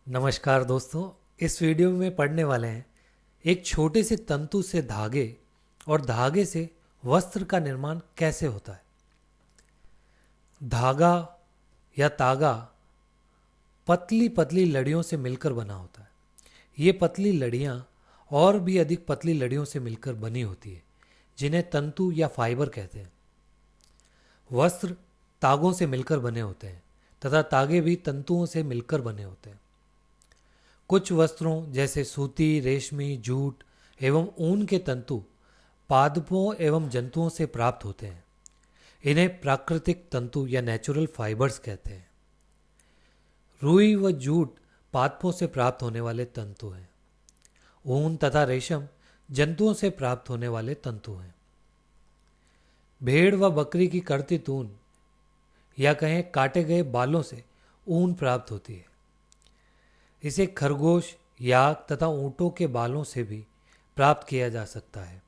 नमस्कार दोस्तों। इस वीडियो में पढ़ने वाले हैं एक छोटे से तंतु से धागे और धागे से वस्त्र का निर्माण कैसे होता है। धागा या तागा पतली पतली लड़ियों से मिलकर बना होता है। ये पतली लड़ियाँ और भी अधिक पतली लड़ियों से मिलकर बनी होती है, जिन्हें तंतु या फाइबर कहते हैं। वस्त्र तागों से मिलकर बने होते हैं तथा तागे भी तंतुओं से मिलकर बने होते हैं। कुछ वस्त्रों जैसे सूती, रेशमी, जूट एवं ऊन के तंतु पादपों एवं जंतुओं से प्राप्त होते हैं। इन्हें प्राकृतिक तंतु या नेचुरल फाइबर्स कहते हैं। रुई व जूट पादपों से प्राप्त होने वाले तंतु हैं। ऊन तथा रेशम जंतुओं से प्राप्त होने वाले तंतु हैं। भेड़ व बकरी की कर्तित ऊन या कहें काटे गए बालों से ऊन प्राप्त होती है। इसे खरगोश, याक तथा ऊंटों के बालों से भी प्राप्त किया जा सकता है।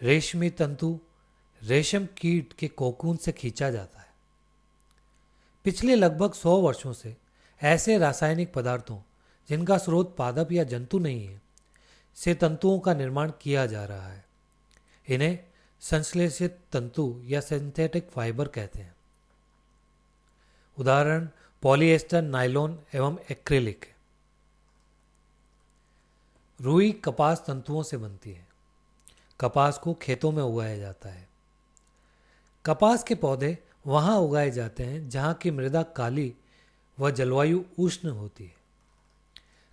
रेशमी तंतु रेशम कीट के कोकून से खींचा जाता है। पिछले लगभग 100 वर्षों से ऐसे रासायनिक पदार्थों जिनका स्रोत पादप या जंतु नहीं है से तंतुओं का निर्माण किया जा रहा है। इन्हें संश्लेषित तंतु या सिंथेटिक फाइबर कहते हैं। उदाहरण पॉलिएस्टर, नायलॉन एवं एक्रिलिक। रुई कपास तंतुओं से बनती है। कपास को खेतों में उगाया जाता है। कपास के पौधे वहां उगाए जाते हैं जहां की मृदा काली व जलवायु उष्ण होती है।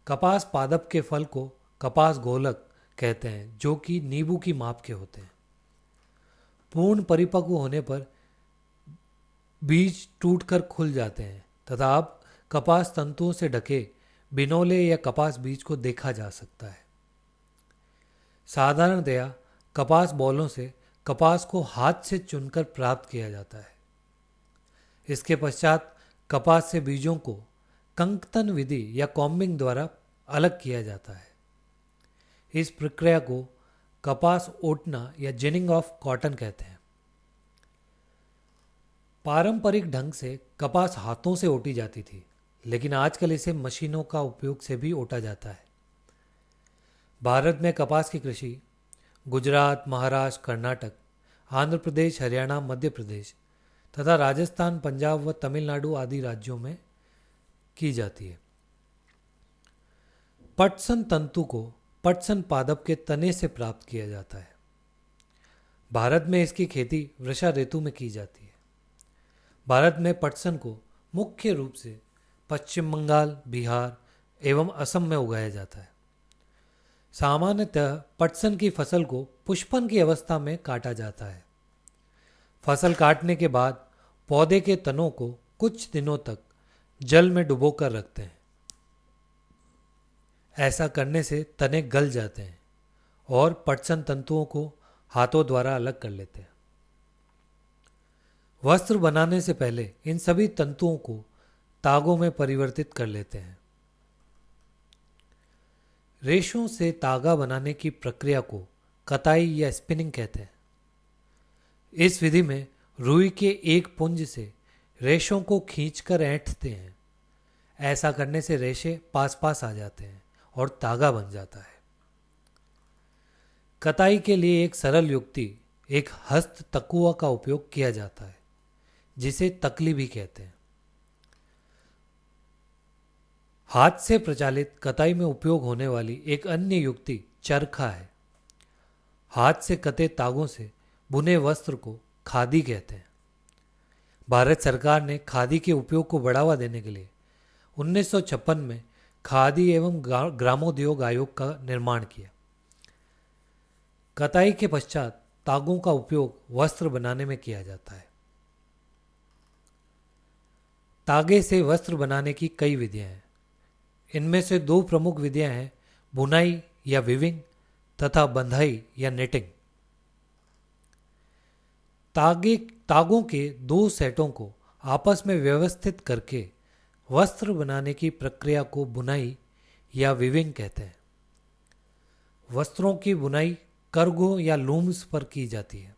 कपास पादप के फल को कपास गोलक कहते हैं, जो कि नींबू की माप के होते हैं। पूर्ण परिपक्व होने पर बीज टूटकर खुल जाते हैं तथा अब कपास तंतुओं से ढके बिनोले या कपास बीज को देखा जा सकता है। साधारणतया कपास बॉलों से कपास को हाथ से चुनकर प्राप्त किया जाता है। इसके पश्चात कपास से बीजों को कंकतन विधि या कॉम्बिंग द्वारा अलग किया जाता है। इस प्रक्रिया को कपास ओटना या जिनिंग ऑफ कॉटन कहते हैं। पारंपरिक ढंग से कपास हाथों से ओटी जाती थी, लेकिन आजकल इसे मशीनों का उपयोग से भी ओटा जाता है। भारत में कपास की कृषि गुजरात, महाराष्ट्र, कर्नाटक, आंध्र प्रदेश, हरियाणा, मध्य प्रदेश तथा राजस्थान, पंजाब व तमिलनाडु आदि राज्यों में की जाती है। पटसन तंतु को पटसन पादप के तने से प्राप्त किया जाता है। भारत में इसकी खेती वर्षा ऋतु में की जाती है। भारत में पटसन को मुख्य रूप से पश्चिम बंगाल, बिहार एवं असम में उगाया जाता है। सामान्यतः पटसन की फसल को पुष्पन की अवस्था में काटा जाता है। फसल काटने के बाद पौधे के तनों को कुछ दिनों तक जल में डुबोकर रखते हैं। ऐसा करने से तने गल जाते हैं और पटसन तंतुओं को हाथों द्वारा अलग कर लेते हैं। वस्त्र बनाने से पहले इन सभी तंतुओं को तागों में परिवर्तित कर लेते हैं। रेशों से तागा बनाने की प्रक्रिया को कताई या स्पिनिंग कहते हैं। इस विधि में रुई के एक पुंज से रेशों को खींचकर ऐंठते हैं। ऐसा करने से रेशे पास पास आ जाते हैं और तागा बन जाता है। कताई के लिए एक सरल युक्ति एक हस्त तकुआ का उपयोग किया जाता है, जिसे तकली भी कहते हैं। हाथ से प्रचालित कताई में उपयोग होने वाली एक अन्य युक्ति चरखा है। हाथ से कते तागों से बुने वस्त्र को खादी कहते हैं। भारत सरकार ने खादी के उपयोग को बढ़ावा देने के लिए 1956 में खादी एवं ग्रामोद्योग आयोग का निर्माण किया। कताई के पश्चात तागों का उपयोग वस्त्र बनाने में किया जाता है। तागे से वस्त्र बनाने की कई विधियां हैं। इनमें से दो प्रमुख विधियां हैं, बुनाई या विविंग तथा बंधाई या नेटिंग। तागों के दो सेटों को आपस में व्यवस्थित करके वस्त्र बनाने की प्रक्रिया को बुनाई या विविंग कहते हैं। वस्त्रों की बुनाई करघों या लूम्स पर की जाती है।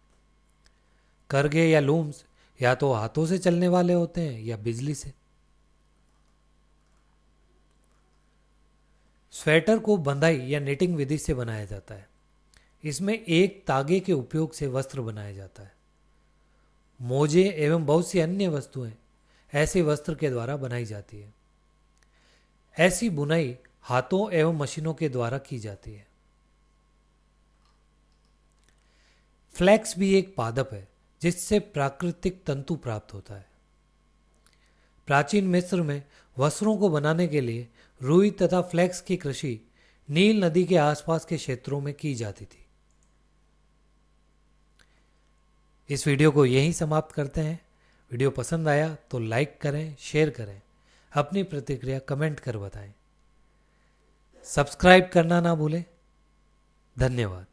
करघे या लूम्स या तो हाथों से चलने वाले होते हैं या बिजली से। स्वेटर को बंधाई या निटिंग विधि से बनाया जाता है। इसमें एक तागे के उपयोग से वस्त्र बनाया जाता है। मोजे एवं बहुत सी अन्य वस्तुएं ऐसे वस्त्र के द्वारा बनाई जाती है। ऐसी बुनाई हाथों एवं मशीनों के द्वारा की जाती है। फ्लैक्स भी एक पादप है जिससे प्राकृतिक तंतु प्राप्त होता है। प्राचीन मिस्र में वस्त्रों को बनाने के लिए रुई तथा फ्लैक्स की कृषि नील नदी के आसपास के क्षेत्रों में की जाती थी। इस वीडियो को यहीं समाप्त करते हैं। वीडियो पसंद आया तो लाइक करें, शेयर करें, अपनी प्रतिक्रिया कमेंट कर बताएं। सब्सक्राइब करना ना भूलें। धन्यवाद।